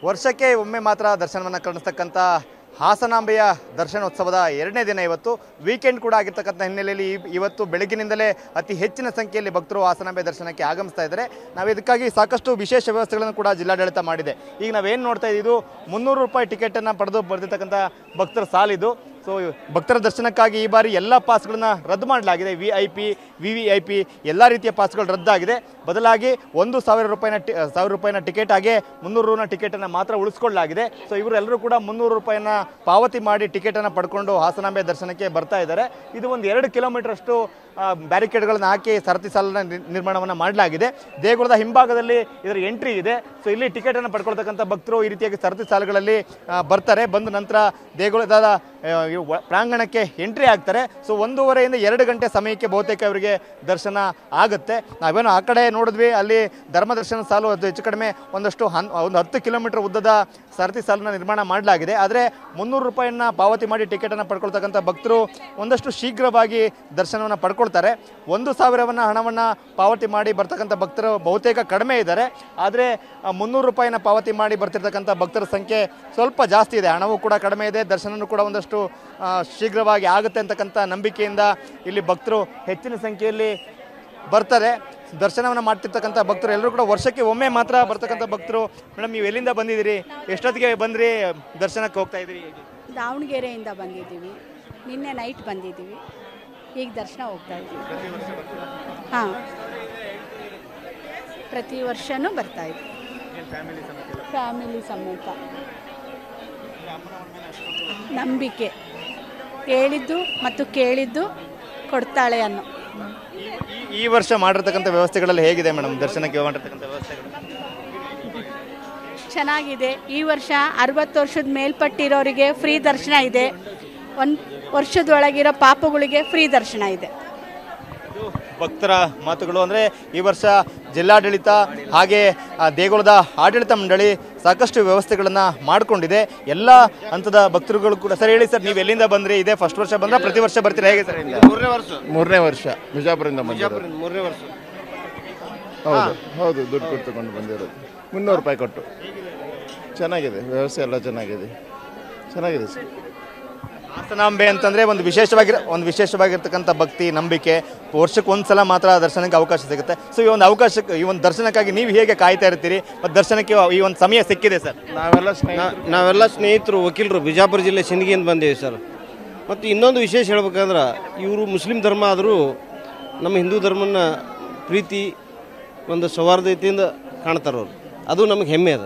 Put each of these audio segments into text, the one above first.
ವರ್ಷಕ್ಕೆ ಒಮ್ಮೆ ಮಾತ್ರ ದರ್ಶನವನ್ನು ಕರುಣಿಸ್ತಕ್ಕಂಥ ಹಾಸನಾಂಬೆಯ ದರ್ಶನೋತ್ಸವದ ಎರಡನೇ ದಿನ ಇವತ್ತು ವೀಕೆಂಡ್ ಕೂಡ ಆಗಿರ್ತಕ್ಕಂಥ ಹಿನ್ನೆಲೆಯಲ್ಲಿ ಇವತ್ತು ಬೆಳಗಿನಿಂದಲೇ ಅತಿ ಹೆಚ್ಚಿನ ಸಂಖ್ಯೆಯಲ್ಲಿ ಭಕ್ತರು ಹಾಸನಾಂಬೆ ದರ್ಶನಕ್ಕೆ ಆಗಮಿಸ್ತಾ ಇದ್ದಾರೆ. ನಾವು ಇದಕ್ಕಾಗಿ ಸಾಕಷ್ಟು ವಿಶೇಷ ವ್ಯವಸ್ಥೆಗಳನ್ನು ಕೂಡ ಜಿಲ್ಲಾಡಳಿತ ಮಾಡಿದೆ. ಈಗ ನಾವೇನು ನೋಡ್ತಾ ಇದ್ದೀವಿ, 300 ರೂಪಾಯಿ ಟಿಕೆಟನ್ನು ಪಡೆದು ಬರೆದಿರ್ತಕ್ಕಂಥ ಭಕ್ತರ ಸಾಲಿದು. ಸೊ ಭಕ್ತರ ದರ್ಶನಕ್ಕಾಗಿ ಈ ಬಾರಿ ಎಲ್ಲ ಪಾಸ್ಗಳನ್ನು ರದ್ದು ಮಾಡಲಾಗಿದೆ. VIP, VVIP ಎಲ್ಲ ರೀತಿಯ ಪಾಸ್ಗಳು ರದ್ದಾಗಿದೆ. ಬದಲಾಗಿ 1,000 ರೂಪಾಯಿನ ಟಿಕೆಟ್ ಹಾಗೆ 300 ರೂಪಾಯಿನ ಟಿಕೆಟನ್ನು ಮಾತ್ರ ಉಳಿಸ್ಕೊಳ್ಳಲಾಗಿದೆ. ಸೊ ಇವರೆಲ್ಲರೂ ಕೂಡ 300 ರೂಪಾಯಿನ ಪಾವತಿ ಮಾಡಿ ಟಿಕೆಟನ್ನು ಪಡ್ಕೊಂಡು ಹಾಸನಾಂಬೆ ದರ್ಶನಕ್ಕೆ ಬರ್ತಾ ಇದ್ದಾರೆ. ಇದು ಒಂದು 2 ಕಿಲೋಮೀಟರ್ ಅಷ್ಟು ಬ್ಯಾರಿಕೇಡ್ಗಳನ್ನು ಹಾಕಿ ಸರತಿ ಸಾಲನ್ನು ನಿರ್ಮಾಣವನ್ನು ಮಾಡಲಾಗಿದೆ. ದೇಗುಲದ ಹಿಂಭಾಗದಲ್ಲಿ ಇದರ ಎಂಟ್ರಿ ಇದೆ. ಸೊ ಇಲ್ಲಿ ಟಿಕೆಟನ್ನು ಪಡ್ಕೊಳ್ತಕ್ಕಂಥ ಭಕ್ತರು ಈ ರೀತಿಯಾಗಿ ಸರತಿ ಸಾಲುಗಳಲ್ಲಿ ಬರ್ತಾರೆ. ಬಂದ ನಂತರ ದೇಗುಲದ ಪ್ರಾಂಗಣಕ್ಕೆ ಎಂಟ್ರಿ ಆಗ್ತಾರೆ. ಸೊ 1:30 ಇಂದ 2 ಗಂಟೆ ಸಮಯಕ್ಕೆ ಬಹುತೇಕ ಅವರಿಗೆ ದರ್ಶನ ಆಗುತ್ತೆ. ನಾವೇನೋ ಆ ಕಡೆ ನೋಡಿದ್ವಿ, ಅಲ್ಲಿ ಧರ್ಮ ದರ್ಶನ ಸಾಲು ಅದು ಹೆಚ್ಚು ಕಡಿಮೆ ಒಂದು 10 ಕಿಲೋಮೀಟರ್ ಉದ್ದದ ಸರತಿ ಸಾಲನ್ನು ನಿರ್ಮಾಣ ಮಾಡಲಾಗಿದೆ. ಆದರೆ 300 ರೂಪಾಯಿನ ಪಾವತಿ ಮಾಡಿ ಟಿಕೆಟನ್ನು ಪಡ್ಕೊಳ್ತಕ್ಕಂಥ ಭಕ್ತರು ಒಂದಷ್ಟು ಶೀಘ್ರವಾಗಿ ದರ್ಶನವನ್ನು ಪಡ್ಕೊಳ್ತಾರೆ. 1,000 ಹಣವನ್ನು ಪಾವತಿ ಮಾಡಿ ಬರ್ತಕ್ಕಂಥ ಭಕ್ತರು ಬಹುತೇಕ ಕಡಿಮೆ ಇದ್ದಾರೆ. ಆದರೆ 300 ರೂಪಾಯಿನ ಪಾವತಿ ಮಾಡಿ ಬರ್ತಿರ್ತಕ್ಕಂಥ ಭಕ್ತರ ಸಂಖ್ಯೆ ಸ್ವಲ್ಪ ಜಾಸ್ತಿ ಇದೆ. ಹಣವೂ ಕೂಡ ಕಡಿಮೆ ಇದೆ, ದರ್ಶನವೂ ಕೂಡ ಒಂದಷ್ಟು ಶೀಘ್ರವಾಗಿ ಆಗುತ್ತೆ ಅಂತಕ್ಕಂಥ ನಂಬಿಕೆಯಿಂದ ಇಲ್ಲಿ ಭಕ್ತರು ಹೆಚ್ಚಿನ ಸಂಖ್ಯೆಯಲ್ಲಿ ಬರ್ತಾರೆ. ದರ್ಶನವನ್ನು ಮಾಡ್ತಿರ್ತಕ್ಕಂಥ ಭಕ್ತರು ಎಲ್ಲರೂ ಕೂಡ ವರ್ಷಕ್ಕೆ ಒಮ್ಮೆ ಮಾತ್ರ ಬರ್ತಕ್ಕಂಥ ಭಕ್ತರು. ಮೇಡಮ್, ನೀವು ಎಲ್ಲಿಂದ ಬಂದಿದ್ದೀರಿ? ಎಷ್ಟೊತ್ತಿಗೆ ಬಂದ್ರಿ ದರ್ಶನಕ್ಕೆ ಹೋಗ್ತಾ ಇದ್ದೀರಿ? ದಾವಣಗೆರೆಯಿಂದ ಬಂದಿದ್ದೀವಿ. ನಿನ್ನೆ ನೈಟ್ ಬಂದಿದ್ದೀವಿ, ಈಗ ದರ್ಶನ ಹೋಗ್ತಾ ಇದ್ದೀವಿ. ಹಾಂ, ಪ್ರತಿ ವರ್ಷವೂ ಬರ್ತಾ ಇದ್ದೀವಿ ಫ್ಯಾಮಿಲಿ ಸಮೇತ. ನಂಬಿಕೆ, ಹೇಳಿದ್ದು ಮತ್ತು ಕೇಳಿದ್ದು ಕೊಡ್ತಾಳೆ ಅನ್ನೋ. ಈ ವರ್ಷ ಮಾಡಿರ್ತಕ್ಕಂಥ ವ್ಯವಸ್ಥೆಗಳಲ್ಲಿ ಹೇಗಿದೆ ಮೇಡಮ್? ದರ್ಶನಕ್ಕೆ ಮಾಡಿರ್ತಕ್ಕಂಥ ವ್ಯವಸ್ಥೆಗಳು ಚೆನ್ನಾಗಿದೆ. ಈ ವರ್ಷ 60 ವರ್ಷದ ಮೇಲ್ಪಟ್ಟಿರೋರಿಗೆ ಫ್ರೀ ದರ್ಶನ ಇದೆ. 1 ವರ್ಷದೊಳಗಿರೋ ಪಾಪಗಳಿಗೆ ಫ್ರೀ ದರ್ಶನ ಇದೆ. ಭಕ್ತರ ಮಾತುಗಳು. ಅಂದರೆ ಈ ವರ್ಷ ಜಿಲ್ಲಾಡಳಿತ ಹಾಗೆ ದೇಗುಲದ ಆಡಳಿತ ಮಂಡಳಿ ಸಾಕಷ್ಟು ವ್ಯವಸ್ಥೆಗಳನ್ನು ಮಾಡಿಕೊಂಡಿದೆ. ಎಲ್ಲ ಹಂತದ ಭಕ್ತರುಗಳು ಕೂಡ. ಸರ್ ಹೇಳಿ ಸರ್, ನೀವು ಎಲ್ಲಿಂದ ಬಂದ್ರಿ? ಇದೇ ಫಸ್ಟ್ ವರ್ಷ ಬಂದ್ರೆ ಪ್ರತಿ ವರ್ಷ ಬರ್ತೀರಾ ಹೇಗೆ ಸರ್? ಮೂರನೇ ವರ್ಷ ಬಿಜಾಪುರದಿಂದ. 3ನೇ ವರ್ಷ. ಹೌದು, ದುಡ್ಡು ಕೊಟ್ಟು ತಗೊಂಡು ಬಂದಿರೋದು. 300 ರೂಪಾಯಿ ಕೊಟ್ಟು. ಚೆನ್ನಾಗಿದೆ, ವ್ಯವಸ್ಥೆ ಎಲ್ಲ ಚೆನ್ನಾಗಿದೆ ಸರ್. ಹಾಸನಾಂಬೆ ಅಂತಂದರೆ ಒಂದು ವಿಶೇಷವಾಗಿರ್ತಕ್ಕಂಥ ಭಕ್ತಿ, ನಂಬಿಕೆ. ವರ್ಷಕ್ಕೆ ಒಂದ್ಸಲ ಮಾತ್ರ ದರ್ಶನಕ್ಕೆ ಅವಕಾಶ ಸಿಗುತ್ತೆ. ಸೊ ಈ ಒಂದು ದರ್ಶನಕ್ಕಾಗಿ ನೀವು ಹೇಗೆ ಕಾಯ್ತಾ ಇರ್ತೀರಿ? ಮತ್ತು ದರ್ಶನಕ್ಕೆ ಈ ಒಂದು ಸಮಯ ಸಿಕ್ಕಿದೆ ಸರ್? ನಾವೆಲ್ಲ ಸ್ನೇಹಿತರು, ವಕೀಲರು ಬಿಜಾಪುರ ಜಿಲ್ಲೆ ಸಿಂದಗಿಯಿಂದ ಬಂದೇವಿ ಸರ್. ಮತ್ತು ಇನ್ನೊಂದು ವಿಶೇಷ ಹೇಳ್ಬೇಕಂದ್ರೆ, ಇವರು ಮುಸ್ಲಿಂ ಧರ್ಮ ಆದರೂ ನಮ್ಮ ಹಿಂದೂ ಧರ್ಮನ ಪ್ರೀತಿ ಒಂದು ಸೌಹಾರ್ದತೆಯಿಂದ ಕಾಣ್ತಾರವ್ರು. ಅದು ನಮಗೆ ಹೆಮ್ಮೆ ಅದ.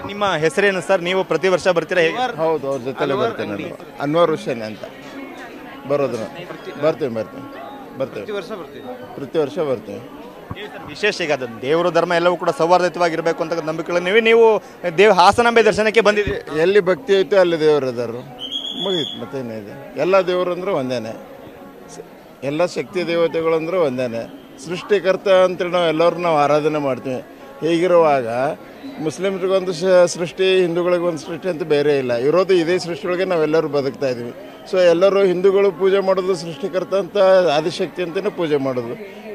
ನಿಮ್ಮ ಹೆಸರೇನು ಸರ್? ನೀವು ಪ್ರತಿ ವರ್ಷ ಬರ್ತೀರಾ ಹೇಗೆ? ಹೌದು, ಅವ್ರ ಜೊತೆಲೆ ಬರ್ತೇನೆ ನಾನು. ಅನ್ವರ್ ಹುಸೇನ್ ಅಂತ ಬರೋದು. ಬರ್ತೀವಿ ಪ್ರತಿ ವರ್ಷ ಬರ್ತೀವಿ. ವಿಶೇಷ ಈಗ ಅದು ದೇವರ ಧರ್ಮ ಎಲ್ಲವೂ ಕೂಡ ಸೌಹಾರ್ದಯುತವಾಗಿರಬೇಕು ಅಂತ ನಂಬಿಕೆಗಳು. ನೀವು ಹಾಸನಾಂಬೆ ದರ್ಶನಕ್ಕೆ ಬಂದಿದ್ದೀರಿ. ಎಲ್ಲಿ ಭಕ್ತಿ ಐತೆ ಅಲ್ಲಿ ದೇವರು ಇದ್ದಾರು, ಮುಗೀತು. ಮತ್ತೇನಿದೆ, ಎಲ್ಲ ದೇವರು ಅಂದ್ರೆ ಒಂದೇನೆ, ಎಲ್ಲ ಶಕ್ತಿ ದೇವತೆಗಳು ಅಂದ್ರೆ ಒಂದೇನೆ. ಸೃಷ್ಟಿಕರ್ತ ಅಂತೇಳಿ ನಾವು ಎಲ್ಲರೂ ಆರಾಧನೆ ಮಾಡ್ತೀವಿ. ಹೀಗಿರುವಾಗ ಮುಸ್ಲಿಮ್ರಿಗೊಂದು ಸೃಷ್ಟಿ, ಹಿಂದೂಗಳಿಗೊಂದು ಸೃಷ್ಟಿ ಅಂತ ಬೇರೆ ಇಲ್ಲ. ಇರೋದು ಇದೇ ಸೃಷ್ಟಿಯೊಳಗೆ ನಾವೆಲ್ಲರೂ ಬದುಕ್ತಾ ಇದ್ದೀವಿ. ಸೊ ಎಲ್ಲರೂ ಹಿಂದೂಗಳು ಪೂಜೆ ಮಾಡೋದು ಸೃಷ್ಟಿಕರ್ತ ಅಂತ, ಆದಿಶಕ್ತಿ ಅಂತಲೇ ಪೂಜೆ ಮಾಡೋದು.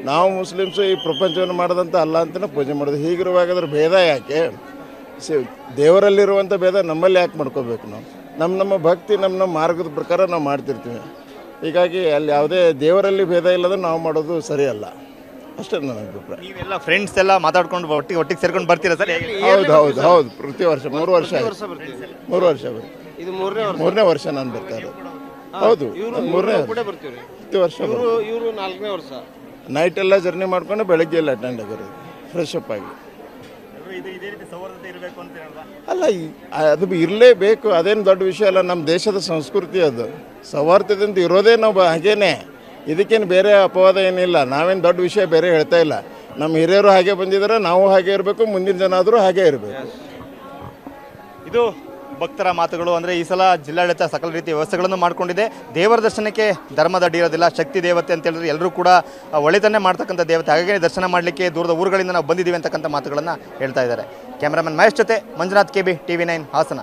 ನಾವು ಮುಸ್ಲಿಮ್ಸು ಈ ಪ್ರಪಂಚವನ್ನು ಮಾಡೋದಂತ ಅಲ್ಲ ಅಂತಲೇ ಪೂಜೆ ಮಾಡೋದು. ಹೀಗಿರುವಾಗ ಅದ್ರ ಭೇದ ಯಾಕೆ? ದೇವರಲ್ಲಿರುವಂಥ ಭೇದ ನಮ್ಮಲ್ಲಿ ಯಾಕೆ ಮಾಡ್ಕೋಬೇಕು? ನಾವು ನಮ್ಮ ಭಕ್ತಿ ನಮ್ಮ ಮಾರ್ಗದ ಪ್ರಕಾರ ನಾವು ಮಾಡ್ತಿರ್ತೀವಿ. ಹೀಗಾಗಿ ಅಲ್ಲಿ ಯಾವುದೇ ದೇವರಲ್ಲಿ ಭೇದ ಇಲ್ಲದ ನಾವು ಮಾಡೋದು ಸರಿಯಲ್ಲ. ಅಷ್ಟೇ ನನ್ನ ಅಭಿಪ್ರಾಯ. ನೀವೆಲ್ಲ ಫ್ರೆಂಡ್ಸ್ ಎಲ್ಲ ಮಾತಾಡ್ಕೊಂಡು ಒಟ್ಟಿಗೆ ಸೇರ್ಕೊಂಡು ಬರ್ತೀರಾ ಸರ್? ಹೌದು ಪ್ರತಿ ವರ್ಷ 3 ವರ್ಷ ಬರ್ತೀವಿ. ಇದು ಮೂರನೇ ವರ್ಷ ನಾನು ಬರ್ತಾ ಇರೋದು. ಹೌದು, ಪ್ರತಿ ವರ್ಷ. ಇವರು 4ನೇ ವರ್ಷ. ನೈಟ್ ಎಲ್ಲ ಜರ್ನಿ ಮಾಡ್ಕೊಂಡು ಬೆಳಗ್ಗೆ ಎಲ್ಲ ಅಟೆಂಡ್ ಆಗಿರೋದು, ಫ್ರೆಶ್ ಅಪ್ ಆಗಿ. ಅಲ್ಲ, ಅದು ಇರಲೇಬೇಕು. ಅದೇನು ದೊಡ್ಡ ವಿಷಯ ಅಲ್ಲ. ನಮ್ಮ ದೇಶದ ಸಂಸ್ಕೃತಿ ಅದು. ಸೌಹಾರ್ದದಿಂದ ಇರೋದೇ ನಾವು ಹಾಗೇನೆ. ಇದಕ್ಕೇನು ಬೇರೆ ಅಪವಾದ ಏನಿಲ್ಲ. ನಾವೇನು ದೊಡ್ಡ ವಿಷಯ ಬೇರೆ ಹೇಳ್ತಾ ಇಲ್ಲ. ನಮ್ಮ ಹಿರಿಯರು ಹಾಗೆ ಬಂದಿದ್ದಾರೆ, ನಾವು ಹಾಗೆ ಇರಬೇಕು, ಮುಂದಿನ ಜನ ಆದರೂ ಹಾಗೆ ಇರಬೇಕು. ಇದು ಭಕ್ತರ ಮಾತುಗಳು. ಅಂದರೆ ಈ ಸಲ ಜಿಲ್ಲಾಡಳಿತ ಸಕಲ ರೀತಿಯ ವ್ಯವಸ್ಥೆಗಳನ್ನು ಮಾಡಿಕೊಂಡಿದೆ. ದೇವರ ದರ್ಶನಕ್ಕೆ ಧರ್ಮದ ಅಡ್ಡಿ ಇರೋದಿಲ್ಲ. ಶಕ್ತಿ ದೇವತೆ ಅಂತ ಹೇಳಿದ್ರೆ ಎಲ್ಲರೂ ಕೂಡ ಒಳ್ಳೆತನ್ನೇ ಮಾಡ್ತಕ್ಕಂಥ ದೇವತೆ. ಹಾಗಾಗಿ ದರ್ಶನ ಮಾಡಲಿಕ್ಕೆ ದೂರದ ಊರುಗಳಿಂದ ನಾವು ಬಂದಿದ್ದೀವಿ ಅಂತಕ್ಕಂಥ ಮಾತುಗಳನ್ನು ಹೇಳ್ತಾ ಇದ್ದಾರೆ. ಕ್ಯಾಮ್ರಾಮನ್ ಮಹೇಶ್ ಜೊತೆ ಮಂಜುನಾಥ್, KB, TV9 ಹಾಸನ.